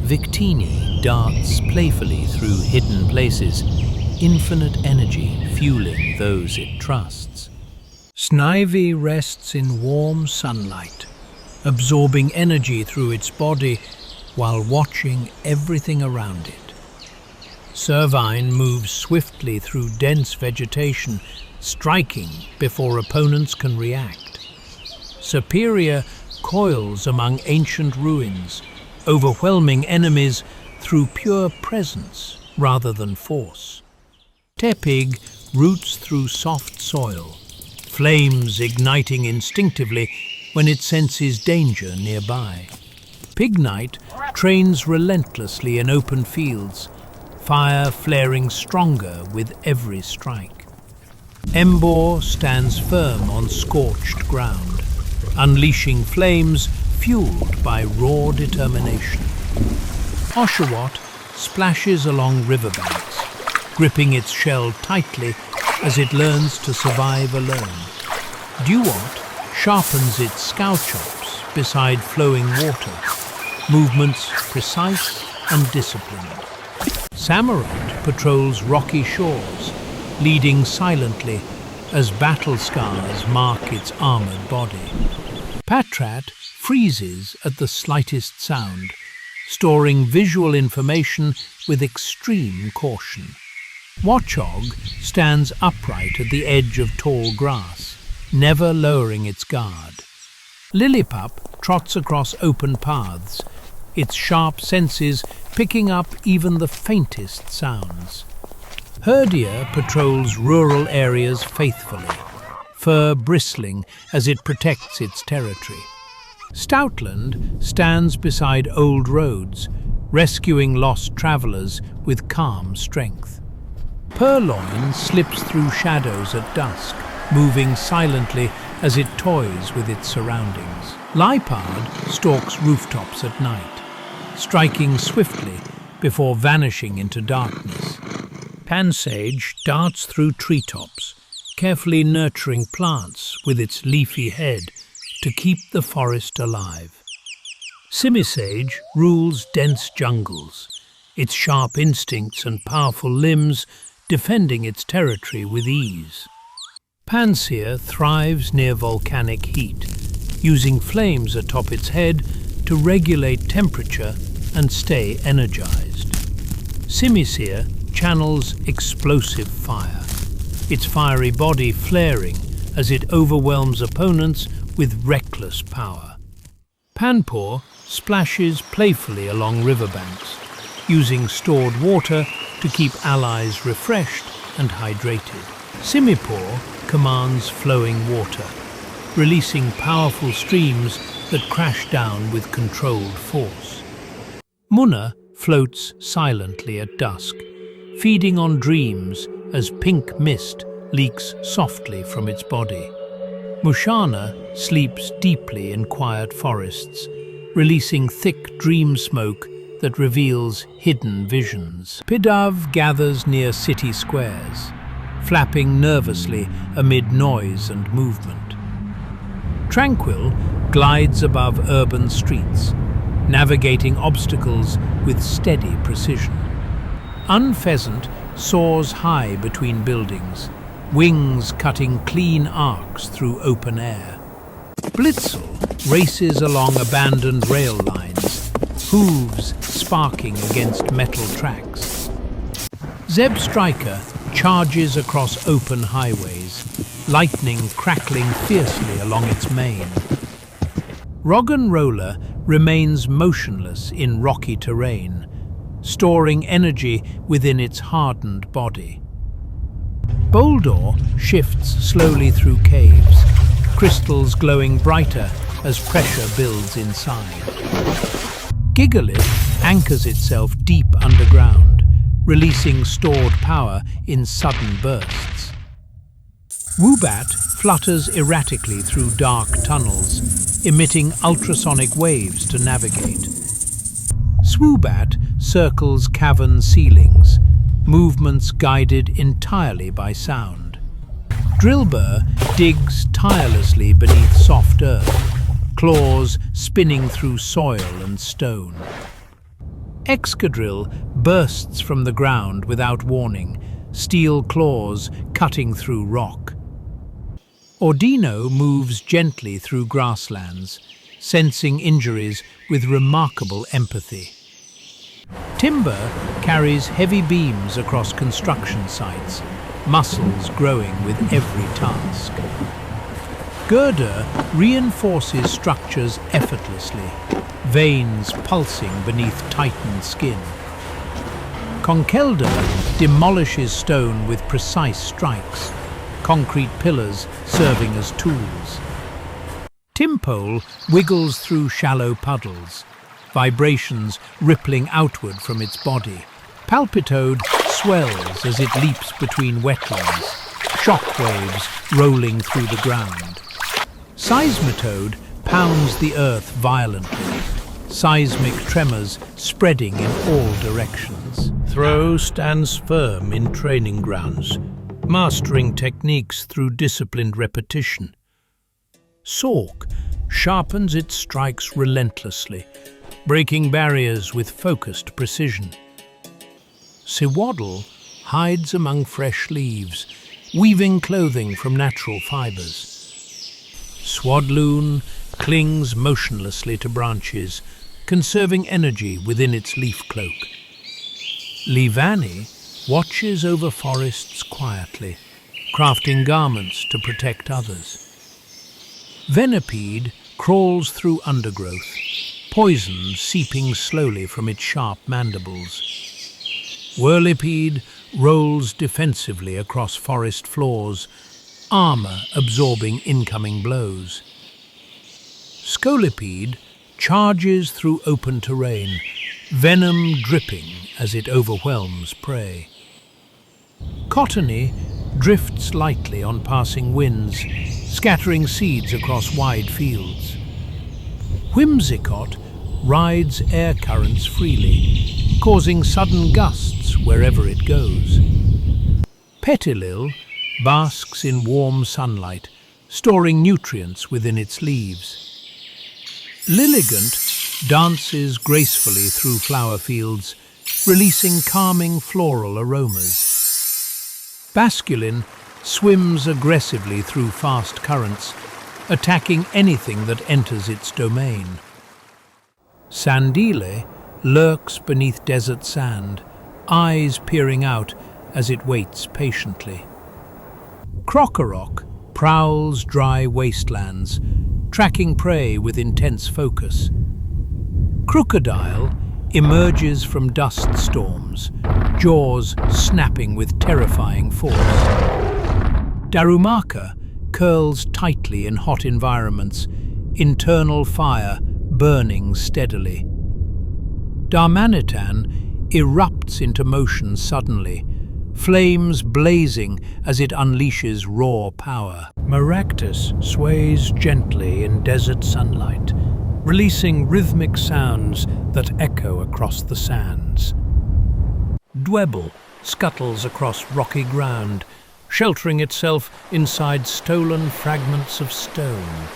Victini darts playfully through hidden places, infinite energy fueling those it trusts. Snivy rests in warm sunlight, absorbing energy through its body while watching everything around it. Servine moves swiftly through dense vegetation, striking before opponents can react. Serperior coils among ancient ruins, overwhelming enemies through pure presence rather than force. Tepig roots through soft soil, flames igniting instinctively when it senses danger nearby. Pignite trains relentlessly in open fields, fire flaring stronger with every strike. Embor stands firm on scorched ground, unleashing flames fueled by raw determination. Oshawott splashes along riverbanks, gripping its shell tightly as it learns to survive alone. Duot sharpens its scout chops beside flowing water, movements precise and disciplined. Samurott patrols rocky shores, leading silently as battle scars mark its armored body. Patrat freezes at the slightest sound, storing visual information with extreme caution. Watchog stands upright at the edge of tall grass, never lowering its guard. Lillipup trots across open paths, its sharp senses picking up even the faintest sounds. Herdier patrols rural areas faithfully, fur bristling as it protects its territory. Stoutland stands beside old roads, rescuing lost travelers with calm strength. Purloin slips through shadows at dusk, moving silently as it toys with its surroundings. Lipard stalks rooftops at night, striking swiftly before vanishing into darkness. Pansage darts through treetops, carefully nurturing plants with its leafy head to keep the forest alive. Simisage rules dense jungles, its sharp instincts and powerful limbs defending its territory with ease. Pansear thrives near volcanic heat, using flames atop its head to regulate temperature and stay energized. Simisear channels explosive fire, its fiery body flaring as it overwhelms opponents with reckless power. Panpour splashes playfully along riverbanks, using stored water to keep allies refreshed and hydrated. Simipour commands flowing water, releasing powerful streams that crash down with controlled force. Munna floats silently at dusk, feeding on dreams as pink mist leaks softly from its body. Mushana sleeps deeply in quiet forests, releasing thick dream smoke that reveals hidden visions. Pidav gathers near city squares, flapping nervously amid noise and movement. Tranquil glides above urban streets, navigating obstacles with steady precision. Unpheasant soars high between buildings, wings cutting clean arcs through open air. Blitzel races along abandoned rail lines, hooves sparking against metal tracks. Zeb Striker charges across open highways, lightning crackling fiercely along its mane. Roggen Roller remains motionless in rocky terrain, storing energy within its hardened body. Boldor shifts slowly through caves, crystals glowing brighter as pressure builds inside. Gigalith anchors itself deep underground, releasing stored power in sudden bursts. Woobat flutters erratically through dark tunnels, emitting ultrasonic waves to navigate. Swoobat circles cavern ceilings, movements guided entirely by sound. Drillbur digs tirelessly beneath soft earth, claws spinning through soil and stone. Excadrill bursts from the ground without warning, steel claws cutting through rock. Ordino moves gently through grasslands, sensing injuries with remarkable empathy. Timber carries heavy beams across construction sites, muscles growing with every task. Girder reinforces structures effortlessly, veins pulsing beneath tightened skin. Conkelda demolishes stone with precise strikes, concrete pillars serving as tools. Timpole wiggles through shallow puddles, vibrations rippling outward from its body. Palpitode swells as it leaps between wetlands, shock waves rolling through the ground. Seismitode pounds the earth violently, seismic tremors spreading in all directions. Throw stands firm in training grounds, mastering techniques through disciplined repetition. Sork sharpens its strikes relentlessly, breaking barriers with focused precision. Sewaddle hides among fresh leaves, weaving clothing from natural fibers. Swadloon clings motionlessly to branches, conserving energy within its leaf cloak. Livani watches over forests quietly, crafting garments to protect others. Venipede crawls through undergrowth, poison seeping slowly from its sharp mandibles. Whirlipede rolls defensively across forest floors, armor absorbing incoming blows. Scolipede charges through open terrain, venom dripping as it overwhelms prey. Cottony drifts lightly on passing winds, scattering seeds across wide fields. Whimsicott rides air currents freely, causing sudden gusts wherever it goes. Petilil basks in warm sunlight, storing nutrients within its leaves. Lilligant dances gracefully through flower fields, releasing calming floral aromas. Basculin swims aggressively through fast currents, attacking anything that enters its domain. Sandile lurks beneath desert sand, eyes peering out as it waits patiently. Krokorok prowls dry wastelands, tracking prey with intense focus. Crocodile emerges from dust storms, jaws snapping with terrifying force. Darumaka curls tightly in hot environments, internal fire burning steadily. Darmanitan erupts into motion suddenly, flames blazing as it unleashes raw power. Maractus sways gently in desert sunlight, releasing rhythmic sounds that echo across the sands. Dwebble scuttles across rocky ground, sheltering itself inside stolen fragments of stone.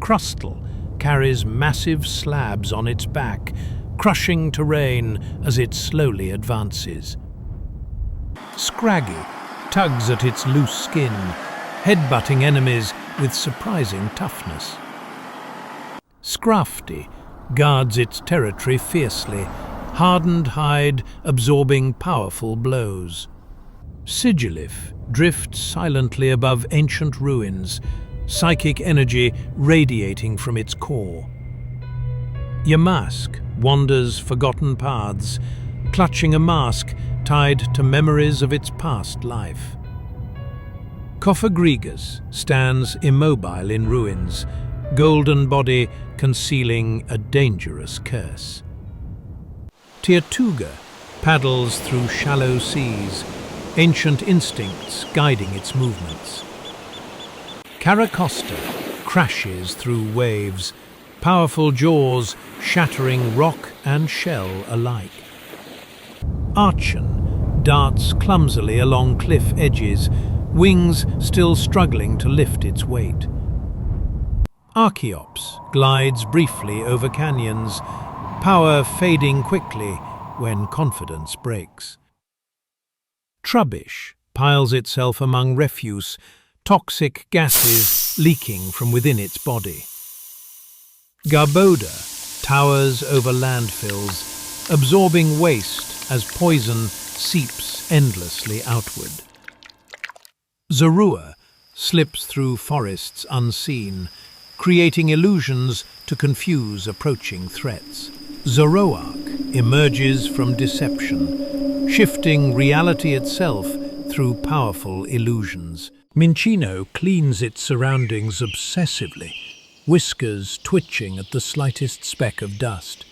Crustal carries massive slabs on its back, crushing terrain as it slowly advances. Scraggy tugs at its loose skin, headbutting enemies with surprising toughness. Scrafty guards its territory fiercely, hardened hide absorbing powerful blows. Sigilif drifts silently above ancient ruins, psychic energy radiating from its core. Yamask wanders forgotten paths, clutching a mask tied to memories of its past life. Cophagrigus stands immobile in ruins, golden body concealing a dangerous curse. Tirtuga paddles through shallow seas, ancient instincts guiding its movements. Carracosta crashes through waves, powerful jaws shattering rock and shell alike. Archon darts clumsily along cliff edges, wings still struggling to lift its weight. Archaeops glides briefly over canyons, power fading quickly when confidence breaks. Trubbish piles itself among refuse, toxic gases leaking from within its body. Garboda towers over landfills, absorbing waste as poison seeps endlessly outward. Zorua slips through forests unseen, creating illusions to confuse approaching threats. Zoroark emerges from deception, shifting reality itself through powerful illusions. Minccino cleans its surroundings obsessively, whiskers twitching at the slightest speck of dust.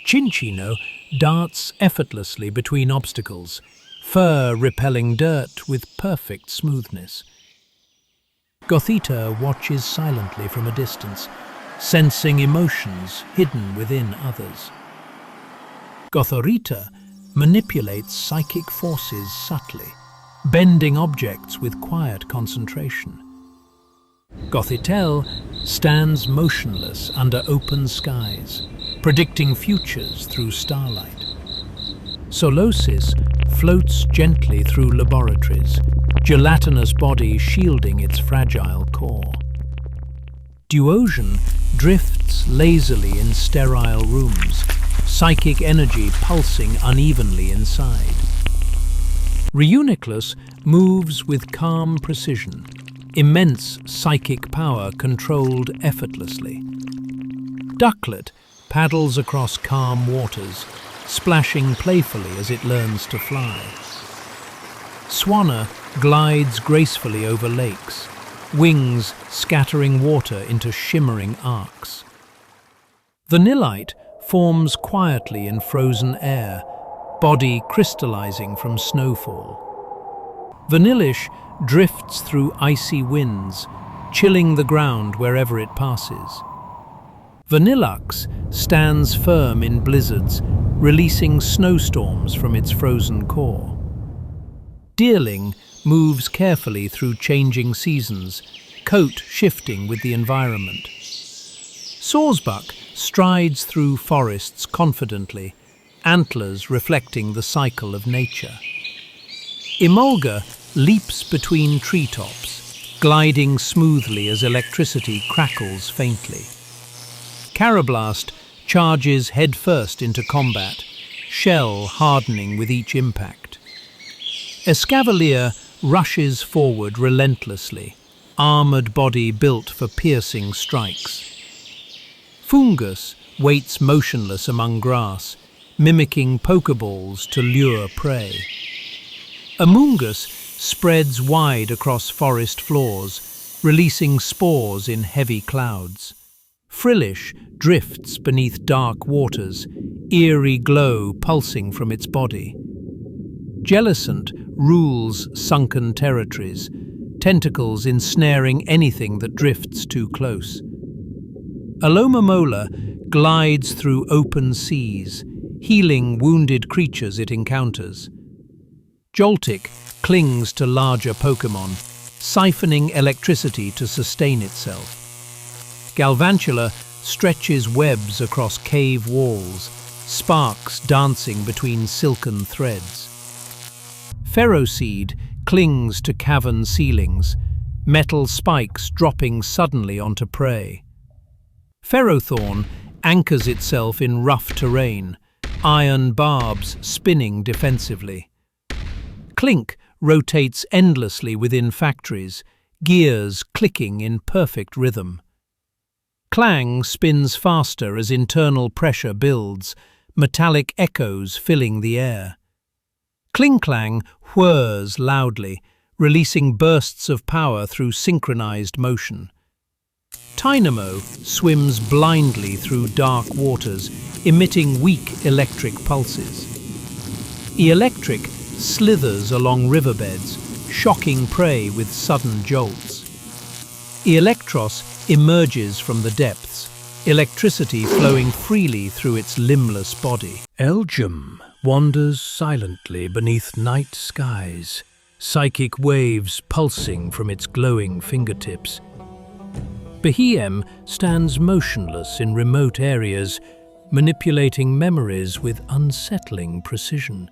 Cinccino darts effortlessly between obstacles, fur repelling dirt with perfect smoothness. Gothita watches silently from a distance, sensing emotions hidden within others. Gothorita manipulates psychic forces subtly, bending objects with quiet concentration. Gothitel stands motionless under open skies, predicting futures through starlight. Solosis floats gently through laboratories, gelatinous body shielding its fragile core. Duosion drifts lazily in sterile rooms, psychic energy pulsing unevenly inside. Reuniclus moves with calm precision, immense psychic power controlled effortlessly. Ducklet paddles across calm waters, splashing playfully as it learns to fly. Swanna glides gracefully over lakes, wings scattering water into shimmering arcs. Vanillite forms quietly in frozen air, body crystallizing from snowfall. Vanillish drifts through icy winds, chilling the ground wherever it passes. Vanillux stands firm in blizzards, releasing snowstorms from its frozen core. Deerling moves carefully through changing seasons, coat shifting with the environment. Sawsbuck strides through forests confidently, antlers reflecting the cycle of nature. Emolga leaps between treetops, gliding smoothly as electricity crackles faintly. Carablast charges headfirst into combat, shell hardening with each impact. Escavalier rushes forward relentlessly, armored body built for piercing strikes. Fungus waits motionless among grass, mimicking pokeballs to lure prey. Amoongus spreads wide across forest floors, releasing spores in heavy clouds. Frillish drifts beneath dark waters, eerie glow pulsing from its body. Jellicent rules sunken territories, tentacles ensnaring anything that drifts too close. Alomomola glides through open seas, healing wounded creatures it encounters. Joltik clings to larger Pokémon, siphoning electricity to sustain itself. Galvantula stretches webs across cave walls, sparks dancing between silken threads. Ferroseed clings to cavern ceilings, metal spikes dropping suddenly onto prey. Ferrothorn anchors itself in rough terrain, iron barbs spinning defensively. Clink rotates endlessly within factories, gears clicking in perfect rhythm. Clang spins faster as internal pressure builds, metallic echoes filling the air. Kling-clang whirs loudly, releasing bursts of power through synchronized motion. Tynamo swims blindly through dark waters, emitting weak electric pulses. Electric slithers along riverbeds, shocking prey with sudden jolts. Electros emerges from the depths, electricity flowing freely through its limbless body. Elgium wanders silently beneath night skies, psychic waves pulsing from its glowing fingertips. Behem stands motionless in remote areas, manipulating memories with unsettling precision.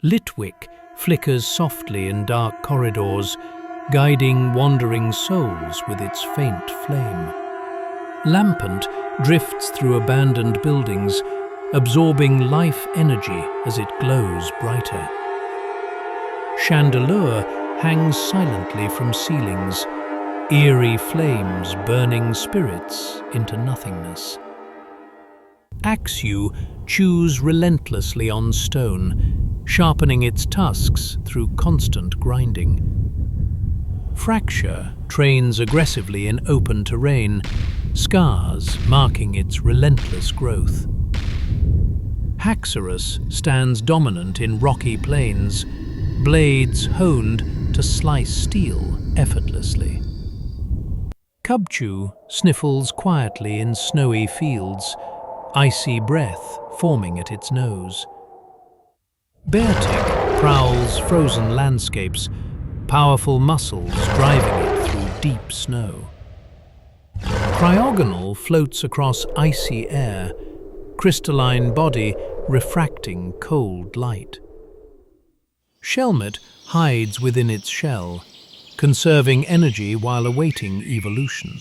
Litwick flickers softly in dark corridors, guiding wandering souls with its faint flame. Lampant drifts through abandoned buildings, absorbing life energy as it glows brighter. Chandelure hangs silently from ceilings, eerie flames burning spirits into nothingness. Axew chews relentlessly on stone, sharpening its tusks through constant grinding. Fracture trains aggressively in open terrain, scars marking its relentless growth. Haxorus stands dominant in rocky plains, blades honed to slice steel effortlessly. Cubchew sniffles quietly in snowy fields, icy breath forming at its nose. Beartick prowls frozen landscapes, powerful muscles driving it through deep snow. Cryogonal floats across icy air, crystalline body refracting cold light. Shelmet hides within its shell, conserving energy while awaiting evolution.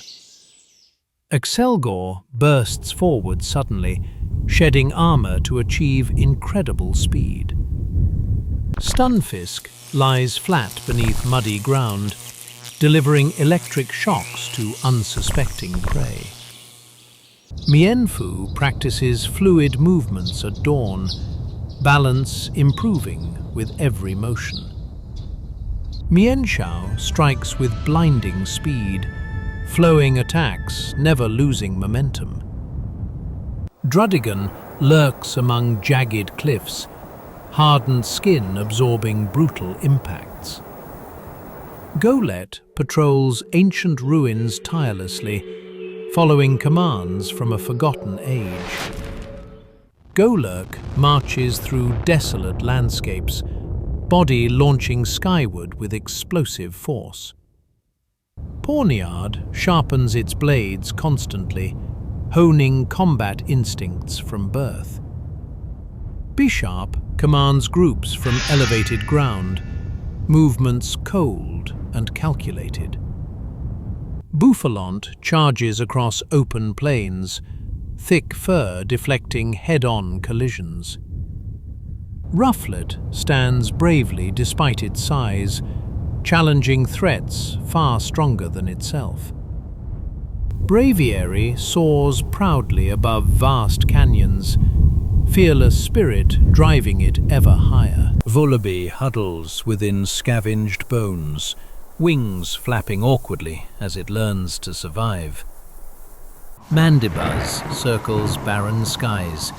Excelgor bursts forward suddenly, shedding armor to achieve incredible speed. Stunfisk lies flat beneath muddy ground, delivering electric shocks to unsuspecting prey. Mienfu practices fluid movements at dawn, balance improving with every motion. Mienshao strikes with blinding speed, flowing attacks never losing momentum. Drudigan lurks among jagged cliffs, hardened skin absorbing brutal impacts. Golet patrols ancient ruins tirelessly, following commands from a forgotten age. Golurk marches through desolate landscapes, body launching skyward with explosive force. Pawniard sharpens its blades constantly, honing combat instincts from birth. Bisharp commands groups from elevated ground, movements cold and calculated. Bouffalont charges across open plains, thick fur deflecting head-on collisions. Rufflet stands bravely despite its size, challenging threats far stronger than itself. Braviary soars proudly above vast canyons, fearless spirit driving it ever higher. Vullaby huddles within scavenged bones, wings flapping awkwardly as it learns to survive. Mandibuzz circles barren skies,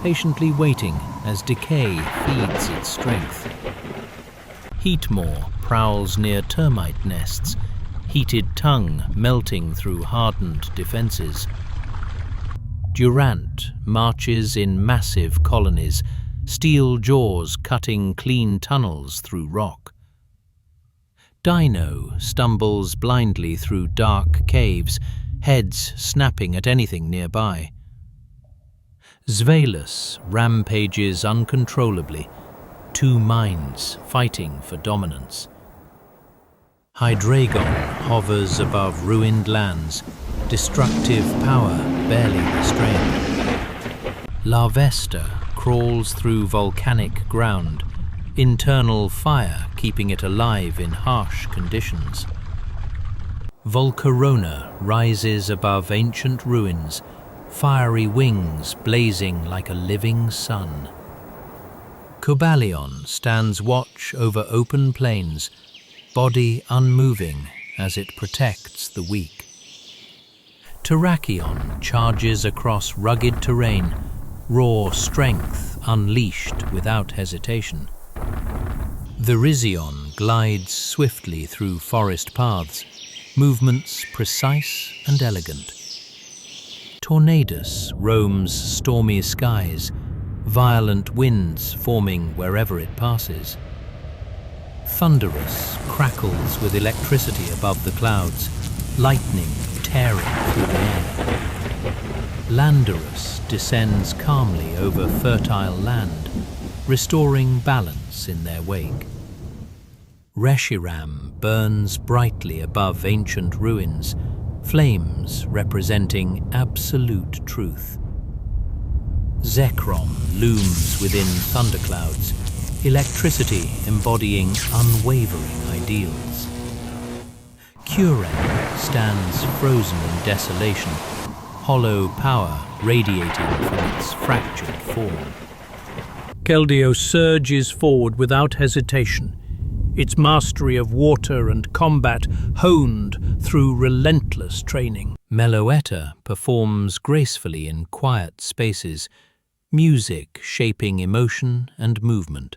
patiently waiting as decay feeds its strength. Heatmore prowls near termite nests, heated tongue melting through hardened defenses. Durant marches in massive colonies, steel jaws cutting clean tunnels through rock. Dino stumbles blindly through dark caves, heads snapping at anything nearby. Zvelas rampages uncontrollably, two minds fighting for dominance. Hydreigon hovers above ruined lands, destructive power barely restrained. Larvesta crawls through volcanic ground, internal fire keeping it alive in harsh conditions. Volcarona rises above ancient ruins, fiery wings blazing like a living sun. Cobalion stands watch over open plains, body unmoving as it protects the weak. Terrakion charges across rugged terrain, raw strength unleashed without hesitation. Virizion glides swiftly through forest paths, movements precise and elegant. Tornadus roams stormy skies, violent winds forming wherever it passes. Thunderous crackles with electricity above the clouds, lightning tearing through the air. Landorus descends calmly over fertile land, restoring balance in their wake. Reshiram burns brightly above ancient ruins, flames representing absolute truth. Zekrom looms within thunderclouds, electricity embodying unwavering ideals. Kyurem stands frozen in desolation, hollow power radiating from its fractured form. Keldeo surges forward without hesitation, its mastery of water and combat honed through relentless training. Meloetta performs gracefully in quiet spaces, music shaping emotion and movement.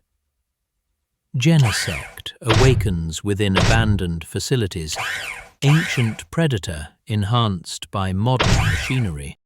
Genesect awakens within abandoned facilities, ancient predator enhanced by modern machinery.